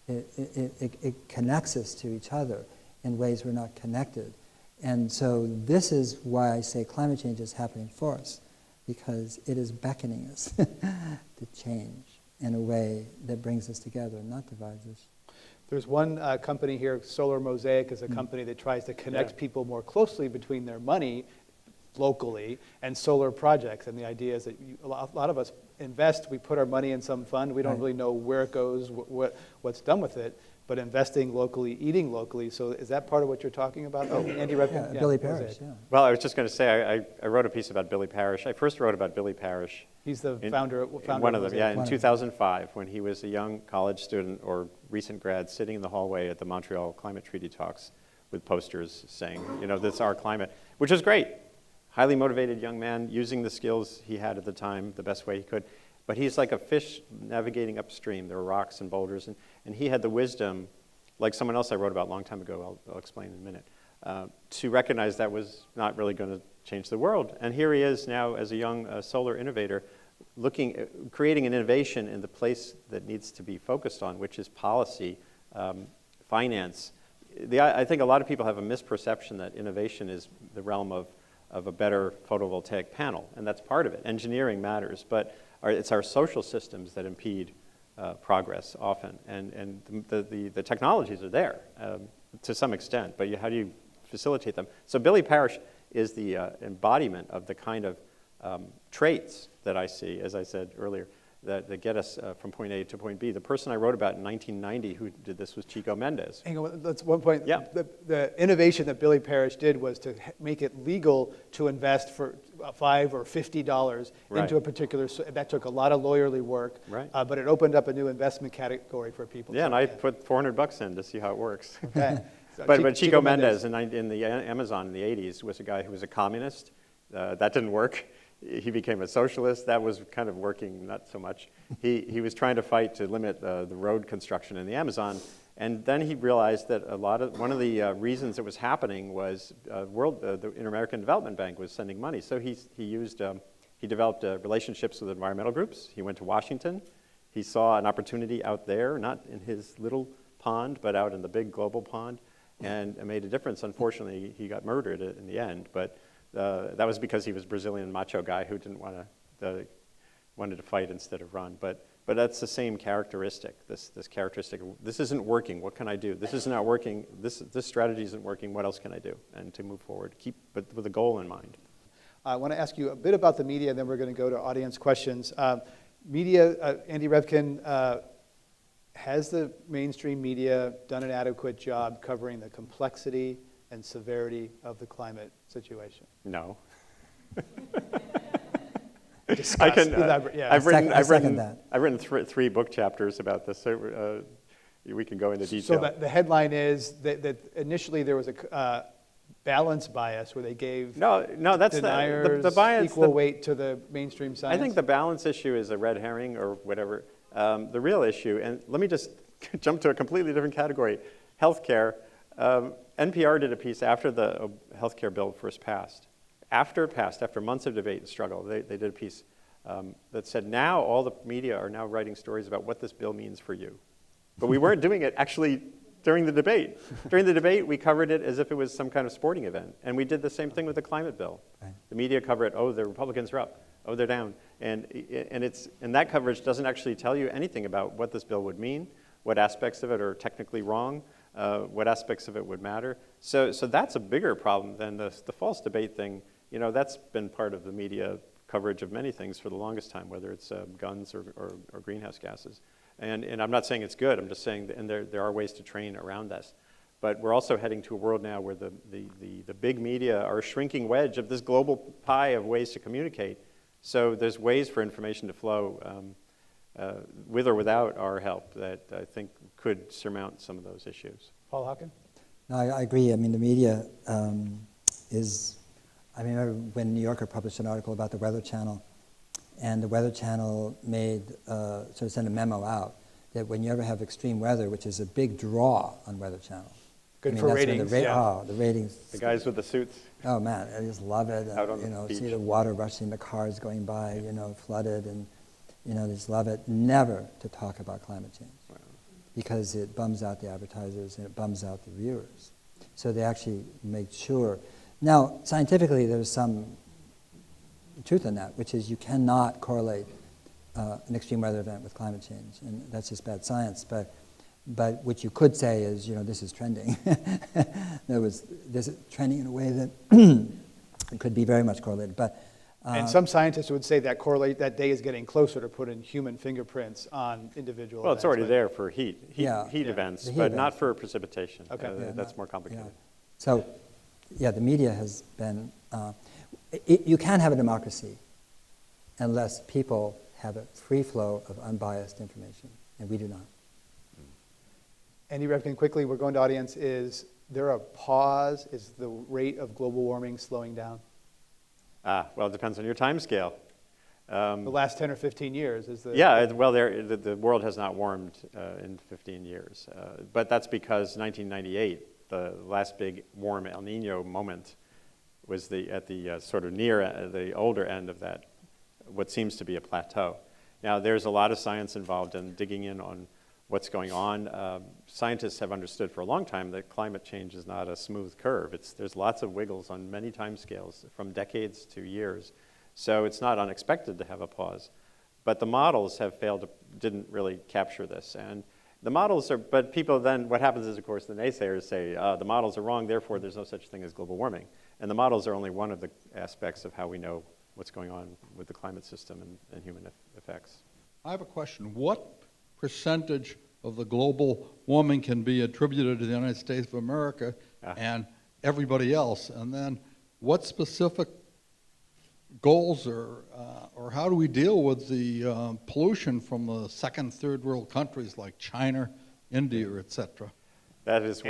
It connects us to each other in ways we're not connected. And so this is why I say climate change is happening for us, because it is beckoning us to change in a way that brings us together and not divides us. There's one company here, Solar Mosaic is a company that tries to connect people more closely between their money locally and solar projects. And the idea is that a lot of us invest, we put our money in some fund. We don't really know where it goes, what's done with it. But investing locally, eating locally. So is that part of what you're talking about? Oh, Andy Revkin. Yeah, Billy Parrish. Yeah. Well, I was just going to say, I wrote a piece about Billy Parrish. I first wrote about Billy Parrish. He's the founder one of them, yeah, in 2005, when he was a young college student or recent grad sitting in the hallway at the Montreal Climate Treaty talks with posters saying, this is our climate, which was great. Highly motivated young man using the skills he had at the time the best way he could. But he's like a fish navigating upstream. There were rocks and boulders, and he had the wisdom, like someone else I wrote about a long time ago, I'll explain in a minute, to recognize that was not really going to change the world. And here he is now as a young solar innovator, creating an innovation in the place that needs to be focused on, which is policy, finance. I think a lot of people have a misperception that innovation is the realm of a better photovoltaic panel, and that's part of it. Engineering matters, but it's our social systems that impede progress often, and the technologies are there to some extent, but how do you facilitate them? So Billy Parrish is the embodiment of the kind of traits that I see, as I said earlier, that get us from point A to point B. The person I wrote about in 1990 who did this was Chico Mendes. Hang on, that's one point. Yeah. The innovation that Billy Parrish did was to make it legal to invest for $5 or $50 into a particular, that took a lot of lawyerly work, but it opened up a new investment category for people. Yeah, and I put $400 in to see how it works. Okay. So but Chico Mendes in the Amazon in the 80s was a guy who was a communist. That didn't work. He became a socialist. That was kind of working not so much. He was trying to fight to limit the road construction in the Amazon, and then he realized that one of the reasons it was happening was the Inter-American Development Bank was sending money. So he developed relationships with environmental groups. He went to Washington. He saw an opportunity out there, not in his little pond, but out in the big global pond, and it made a difference. Unfortunately, he got murdered in the end, but that was because he was a Brazilian macho guy who didn't wanted to fight instead of run. But that's the same characteristic. This characteristic of, this isn't working. What can I do? This is not working. This strategy isn't working. What else can I do? And to move forward, but with a goal in mind. I want to ask you a bit about the media, and then we're going to go to audience questions. Media, Andy Revkin, has the mainstream media done an adequate job covering the complexity and severity of the climate situation? No. Discuss, elaborate, yeah. I've written 3 book chapters about this. So, we can go into detail. So the headline is that initially there was a balance bias where they gave that's deniers the bias, equal weight to the mainstream science. I think the balance issue is a red herring or whatever. The real issue, and let me just jump to a completely different category, healthcare. NPR did a piece after the healthcare bill first passed. After it passed, after months of debate and struggle, they did a piece that said now all the media are now writing stories about what this bill means for you. But we weren't doing it actually during the debate. During the debate, we covered it as if it was some kind of sporting event. And we did the same thing with the climate bill. Right. The media cover it, the Republicans are up, they're down. And that coverage doesn't actually tell you anything about what this bill would mean, what aspects of it are technically wrong, what aspects of it would matter. So that's a bigger problem than the false debate thing. That's been part of the media coverage of many things for the longest time, whether it's guns or greenhouse gases. And I'm not saying it's good, I'm just saying, and there are ways to train around this. But we're also heading to a world now where the big media are a shrinking wedge of this global pie of ways to communicate. So there's ways for information to flow with or without our help that I think could surmount some of those issues. Paul Hawken? No, I agree. I mean, the media is... I remember when New Yorker published an article about the Weather Channel, and the Weather Channel sort of sent a memo out that when you ever have extreme weather, which is a big draw on Weather Channel. Good for ratings, the ratings. The guys with the suits. Oh man, I just love it. Out on the beach. See the water rushing, the cars going by, flooded, and they just love it. Never to talk about climate change, because it bums out the advertisers and it bums out the viewers. So they actually make sure. Now, scientifically, there's some truth in that, which is you cannot correlate an extreme weather event with climate change, and that's just bad science. But what you could say is, this is trending. This is trending in a way that it could be very much correlated. But And some scientists would say that that day is getting closer to putting human fingerprints on individual Well, it's events, already but- there for heat Yeah. events, The heat but events. not for precipitation. Okay. That's more complicated. So, yeah, the media has been, you can't have a democracy unless people have a free flow of unbiased information, and we do not. Andy Revkin, quickly, we're going to audience. Is there a pause? Is the rate of global warming slowing down? Well, it depends on your time scale. The last 10 or 15 years is the... Yeah, well, the world has not warmed in 15 years. But that's because 1998, the last big warm El Nino moment, was at the sort of near the older end of that, what seems to be a plateau. Now, there's a lot of science involved in digging in on what's going on. Scientists have understood for a long time that climate change is not a smooth curve. There's lots of wiggles on many time scales, from decades to years. So it's not unexpected to have a pause. But the models have didn't really capture this. And the models but people then, what happens is, of course, the naysayers say, the models are wrong, therefore there's no such thing as global warming. And the models are only one of the aspects of how we know what's going on with the climate system and human effects. I have a question. What percentage of the global warming can be attributed to the United States of America and everybody else? And then what specific goals or how do we deal with the pollution from the second, third world countries like China, India, etc.? That's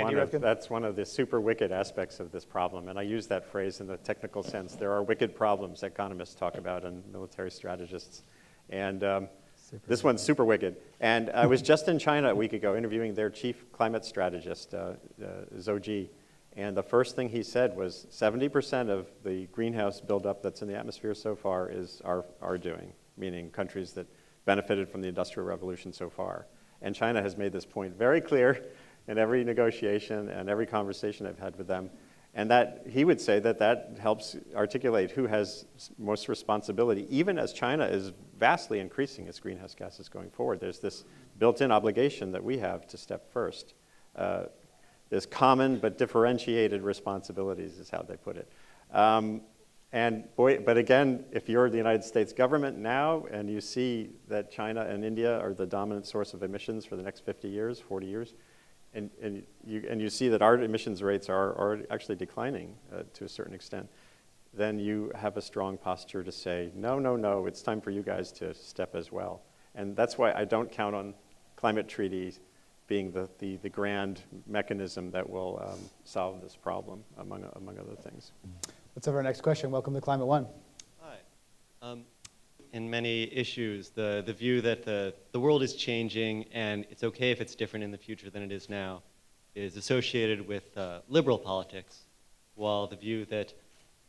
one of the super wicked aspects of this problem, and I use that phrase in the technical sense. There are wicked problems economists talk about and military strategists, and this one's super wicked. And I was just in China a week ago interviewing their chief climate strategist, Zhou Ji, and the first thing he said was 70% of the greenhouse buildup that's in the atmosphere so far is our doing, meaning countries that benefited from the Industrial Revolution so far. And China has made this point very clear in every negotiation and every conversation I've had with them. And that he would say that helps articulate who has most responsibility, even as China is vastly increasing its greenhouse gases going forward. There's this built-in obligation that we have to step first. There's common but differentiated responsibilities is how they put it. But again, if you're the United States government now and you see that China and India are the dominant source of emissions for the next 50 years, 40 years, and you see that our emissions rates are actually declining to a certain extent, then you have a strong posture to say, no, it's time for you guys to step as well. And that's why I don't count on climate treaties being the grand mechanism that will solve this problem, among other things. Let's have our next question. Welcome to Climate One. Hi. In many issues, the view that the world is changing and it's okay if it's different in the future than it is now is associated with liberal politics, while the view that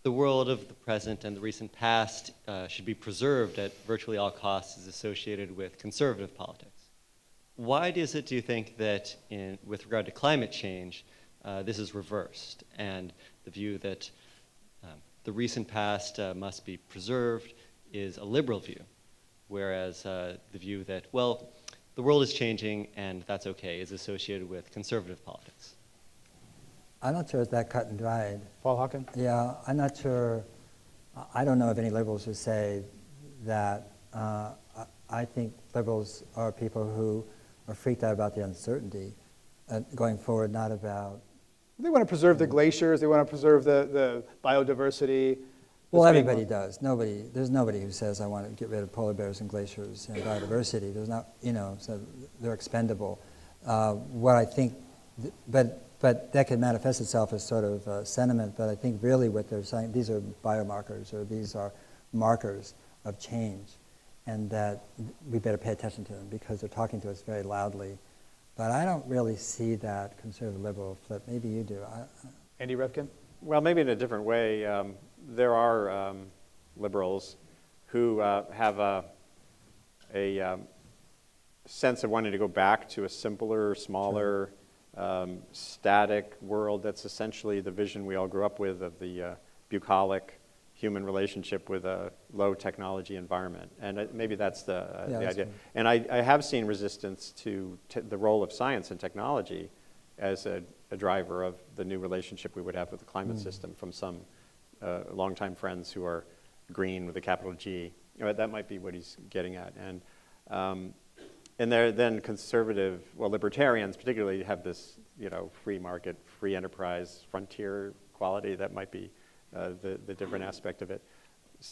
the world of the present and the recent past should be preserved at virtually all costs is associated with conservative politics. Why do you think that with regard to climate change, this is reversed, and the view that the recent past must be preserved is a liberal view, whereas the view that, well, the world is changing and that's okay is associated with conservative politics? I'm not sure it's that cut and dried. Paul Hawken? Yeah, I'm not sure. I don't know of any liberals who say that. I think liberals are people who are freaked out about the uncertainty going forward, not about... They want to preserve the glaciers. They want to preserve the biodiversity. Well, everybody does. There's nobody who says, I want to get rid of polar bears and glaciers and biodiversity. There's not, so they're expendable. What I think, but that could manifest itself as sort of sentiment, but I think really what they're saying, these are biomarkers, or these are markers of change, and that we better pay attention to them because they're talking to us very loudly. But I don't really see that conservative liberal flip. Maybe you do. Andy Revkin? Well, maybe in a different way. There are liberals who have a sense of wanting to go back to a simpler, smaller, static world that's essentially the vision we all grew up with of the bucolic human relationship with a low technology environment. And maybe that's the idea. True. And I have seen resistance to the role of science and technology as a driver of the new relationship we would have with the climate system from some longtime friends who are green with a capital G. That might be what he's getting at. And they're then conservative, well, libertarians particularly have this, free market, free enterprise, frontier quality. That might be the different aspect of it.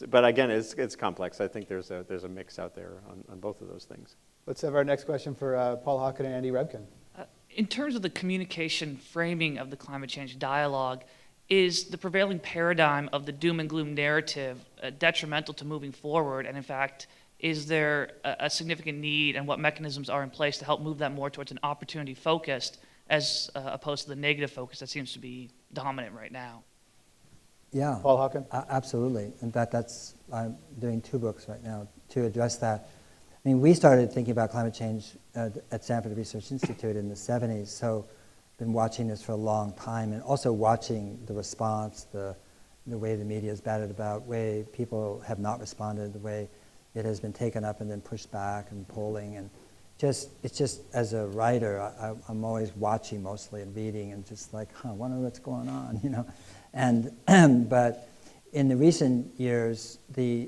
But again, it's complex. I think there's a mix out there on both of those things. Let's have our next question for Paul Hawken and Andy Revkin. In terms of the communication framing of the climate change dialogue, is the prevailing paradigm of the doom and gloom narrative detrimental to moving forward? And in fact, is there a significant need, and what mechanisms are in place to help move that more towards an opportunity focused as opposed to the negative focus that seems to be dominant right now? Yeah. Paul Hawken? Absolutely. In fact, I'm doing 2 books right now to address that. I mean, we started thinking about climate change at Stanford Research Institute in the 70s, so been watching this for a long time, and also watching the response, the way the media has batted about, way people have not responded, the way it has been taken up and then pushed back, and polling, and it's just as a writer, I'm always watching mostly and reading, and just like, wonder what's going on, And but in the recent years,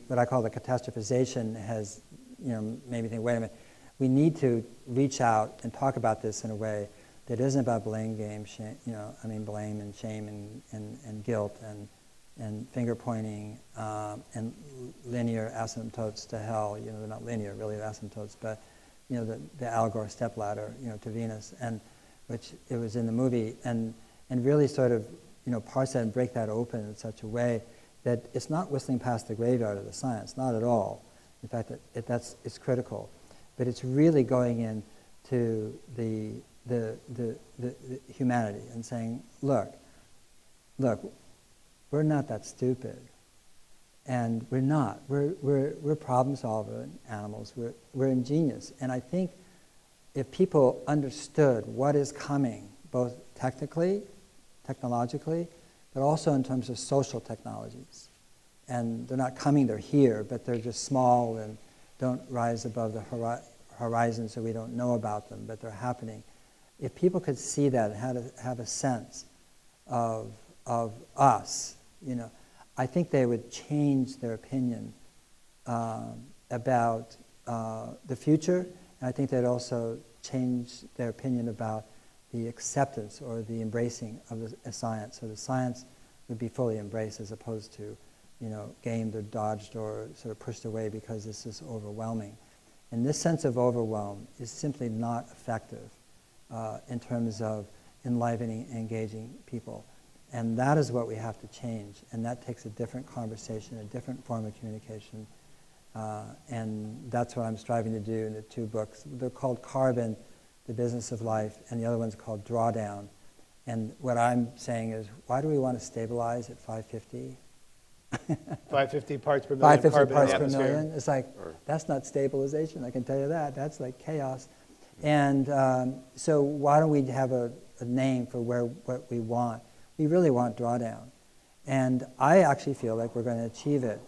what I call the catastrophization has, made me think, wait a minute, we need to reach out and talk about this in a way that isn't about blame game, blame and shame and guilt and finger pointing and linear asymptotes to hell. They're not linear, really, they're asymptotes, but the Al Gore stepladder, to Venus, and which it was in the movie, and really sort of parse that and break that open in such a way that it's not whistling past the graveyard of the science, not at all. In fact, it's critical, but it's really going into the humanity and saying, look, we're not that stupid, and we're not. We're problem solver animals. We're ingenious, and I think if people understood what is coming, both technologically, but also in terms of social technologies, and they're not coming, they're here, but they're just small and don't rise above the horizon, so we don't know about them, but they're happening. If people could see that and have a sense of us, I think they would change their opinion about the future, and I think they'd also change their opinion about the acceptance or the embracing of the science. So the science would be fully embraced as opposed to, gamed or dodged or sort of pushed away because this is overwhelming. And this sense of overwhelm is simply not effective in terms of enlivening and engaging people. And that is what we have to change. And that takes a different conversation, a different form of communication. And that's what I'm striving to do in the 2 books. They're called Carbon, The Business of Life, and the other one's called Drawdown. And what I'm saying is, why do we want to stabilize at 550? 550 parts per million 550 carbon parts in the per atmosphere. million. It's like, that's not stabilization, I can tell you that. That's like chaos. And so why don't we have a name for what we want? We really want drawdown. And I actually feel like we're going to achieve it.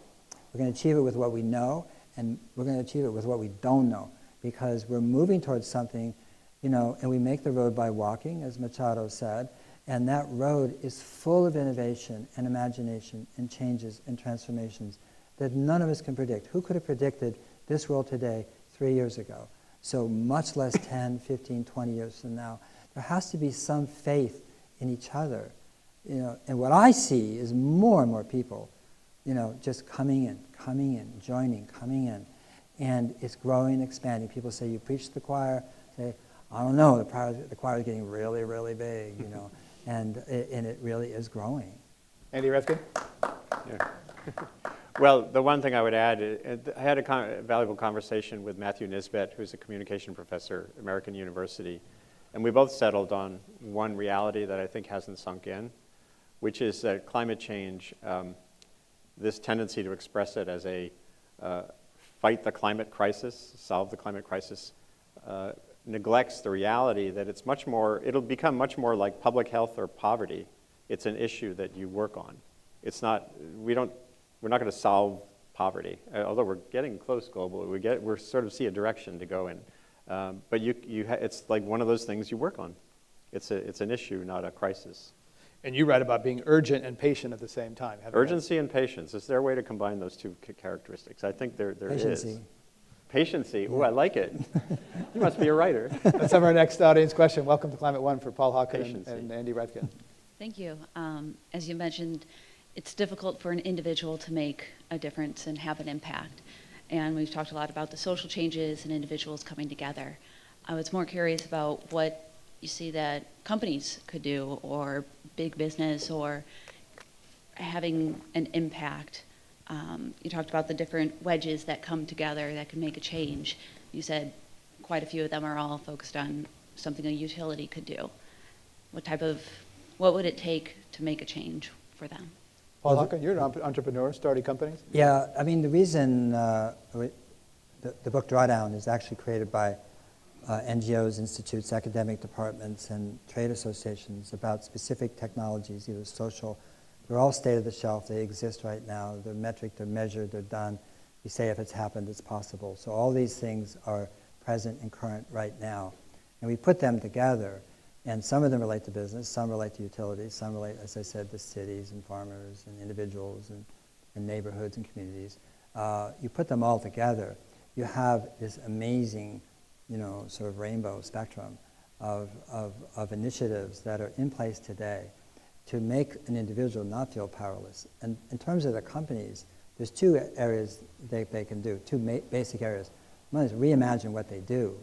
We're going to achieve it with what we know, and we're going to achieve it with what we don't know, because we're moving towards something, and we make the road by walking, as Machado said, and that road is full of innovation and imagination and changes and transformations that none of us can predict. Who could have predicted this world today 3 years ago? So much less 10, 15, 20 years from now. There has to be some faith in each other. And what I see is more and more people, just coming in, joining, coming in. And it's growing, expanding. People say, you preach to the choir. Say, I don't know, the choir is getting really, really big, and it really is growing. Andy Revkin? Yeah. Well, the one thing I would add, I had a valuable conversation with Matthew Nisbet, who's a communication professor at American University, and we both settled on one reality that I think hasn't sunk in, which is that climate change, this tendency to express it as a fight the climate crisis, solve the climate crisis, neglects the reality that it'll become much more like public health or poverty. It's an issue that you work on. It's not, we're not going to solve poverty, although we're getting close globally. We sort of see a direction to go in. But it's like one of those things you work on. It's an issue, not a crisis. And you write about being urgent and patient at the same time. haven't you? Urgency and patience. Is there a way to combine those two characteristics? I think there is. Patiency. Patiency. Ooh, I like it. You must be a writer. Let's have our next audience question. Welcome to Climate One for Paul Hawken Patiency. and Andy Revkin. Thank you. As you mentioned, it's difficult for an individual to make a difference and have an impact. And we've talked a lot about the social changes and individuals coming together. I was more curious about what you see that companies could do, or big business, or having an impact. You talked about the different wedges that come together that can make a change. You said quite a few of them are all focused on something a utility could do. What would it take to make a change for them? Paul Hawken, you're an entrepreneur, starting companies. Yeah, I mean, the reason the book Drawdown is actually created by NGOs, institutes, academic departments, and trade associations about specific technologies, either social. They're all state of the shelf. They exist right now. They're metric, they're measured, they're done. We say if it's happened, it's possible. So all these things are present and current right now. And we put them together. And some of them relate to business, some relate to utilities, some relate, as I said, to cities and farmers and individuals and neighborhoods and communities. You put them all together, you have this amazing, sort of rainbow spectrum of initiatives that are in place today to make an individual not feel powerless. And in terms of the companies, there's two areas they can do, two basic areas. One is reimagine what they do.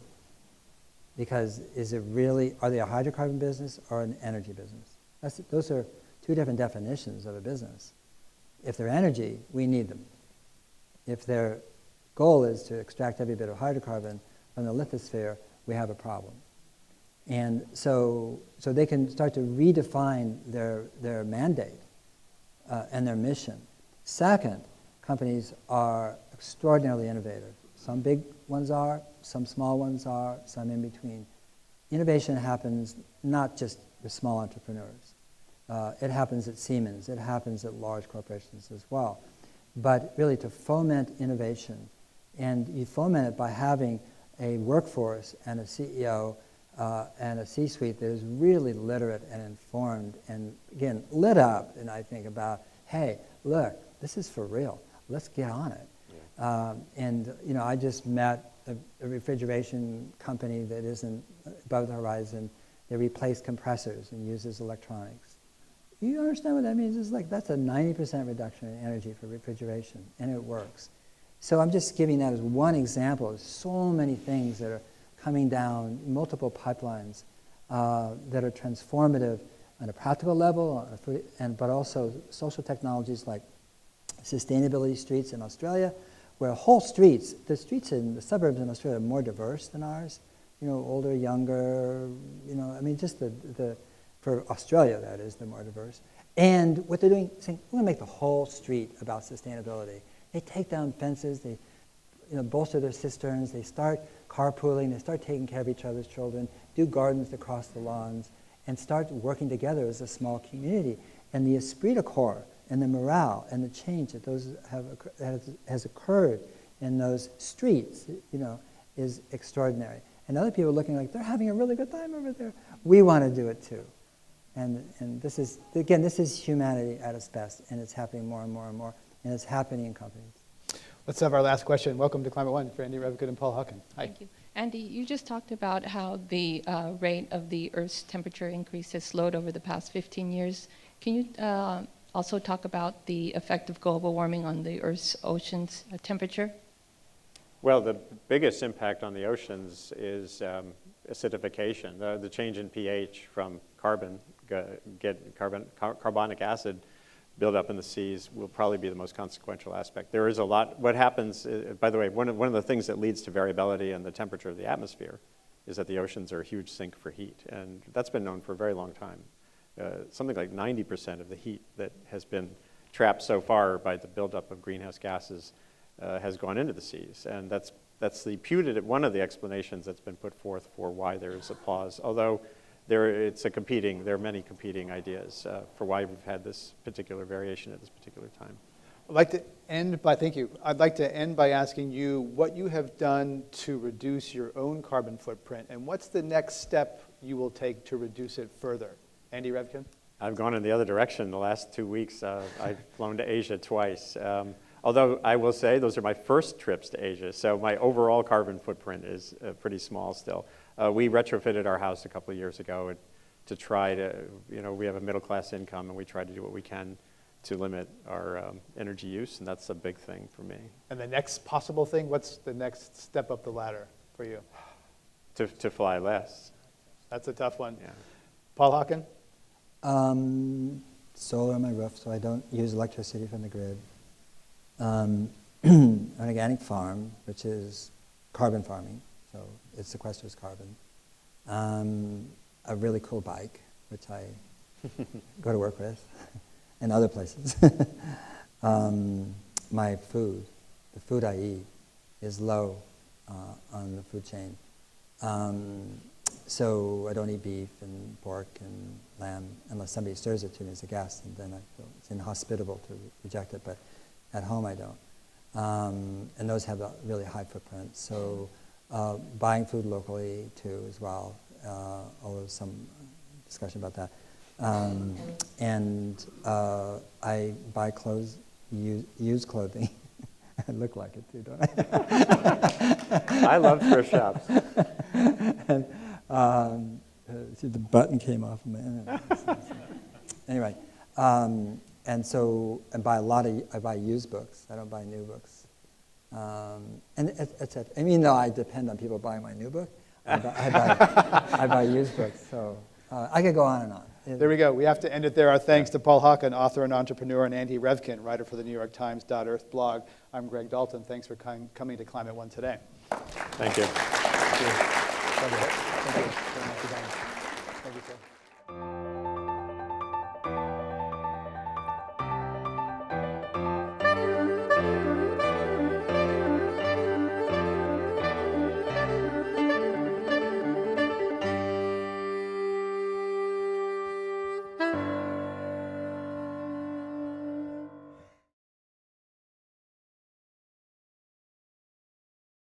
Because are they a hydrocarbon business or an energy business? Those are two different definitions of a business. If they're energy, we need them. If their goal is to extract every bit of hydrocarbon from the lithosphere, we have a problem. And so they can start to redefine their mandate and their mission. Second, companies are extraordinarily innovative. Some big ones are, some small ones are, some in between. Innovation happens not just with small entrepreneurs. It happens at Siemens. It happens at large corporations as well. But really to foment innovation, and you foment it by having a workforce and a CEO and a C-suite that is really literate and informed and, again, lit up, and I think about, hey, look, this is for real. Let's get on it. I just met a refrigeration company that isn't above the horizon. They replace compressors and uses electronics. You understand what that means? It's like that's a 90% reduction in energy for refrigeration, and it works. So I'm just giving that as one example. There's so many things that are coming down, multiple pipelines that are transformative on a practical level, but also social technologies like sustainability streets in Australia, where whole streets, the streets in the suburbs in Australia are more diverse than ours, older, younger, just for Australia, that is, they're more diverse. And what they're doing, saying, we're going to make the whole street about sustainability. They take down fences, they bolster their cisterns, they start carpooling, they start taking care of each other's children, do gardens across the lawns, and start working together as a small community. And the esprit de corps, and the morale and the change that has occurred in those streets, is extraordinary. And other people are looking like they're having a really good time over there. We want to do it too. And this is humanity at its best, and it's happening more and more and more, and it's happening in companies. Let's have our last question. Welcome to Climate One for Andy Revkin and Paul Hawken. Hi. Thank you. Andy, you just talked about how the rate of the Earth's temperature increase has slowed over the past 15 years. Can you also talk about the effect of global warming on the Earth's oceans temperature? Well, the biggest impact on the oceans is acidification. The change in pH from carbonic acid buildup in the seas will probably be the most consequential aspect. There is a lot. What happens, by the way, one of the things that leads to variability in the temperature of the atmosphere is that the oceans are a huge sink for heat, and that's been known for a very long time. Something like 90% of the heat that has been trapped so far by the buildup of greenhouse gases has gone into the seas, and that's one of the explanations that's been put forth for why there is a pause. Although there are many competing ideas for why we've had this particular variation at this particular time. I'd like to end by, thank you. I'd like to end by asking you what you have done to reduce your own carbon footprint, and what's the next step you will take to reduce it further? Andy Revkin? I've gone in the other direction. The last 2 weeks, I've flown to Asia twice. Although I will say those are my first trips to Asia, so my overall carbon footprint is pretty small still. We retrofitted our house a couple of years ago to try to, we have a middle-class income, and we try to do what we can to limit our energy use, and that's a big thing for me. And the next possible thing, what's the next step up the ladder for you? To fly less. That's a tough one. Yeah. Paul Hawken? Solar on my roof, so I don't use electricity from the grid. An organic farm, which is carbon farming, so it sequesters carbon. A really cool bike, which I go to work with, and other places. My food, the food I eat, is low on the food chain. So I don't eat beef and pork and lamb unless somebody stirs it to me as a guest, and then it's inhospitable to reject it, but at home I don't. And those have a really high footprint. So buying food locally too as well, although some discussion about that. And I buy clothes, used clothing. I look like it too, don't I? I love thrift shops. And, see, the button came off of my. Anyway, and so I buy used books. I don't buy new books, and etc. I mean, though I depend on people buying my new book, I buy used books. So I could go on and on. There we go. We have to end it there. Our thanks to Paul Hawken, author and entrepreneur, and Andy Revkin, writer for the New York Times .Earth blog. I'm Greg Dalton. Thanks for coming to Climate One today. Thank you. Thank you. Thank you very much for coming.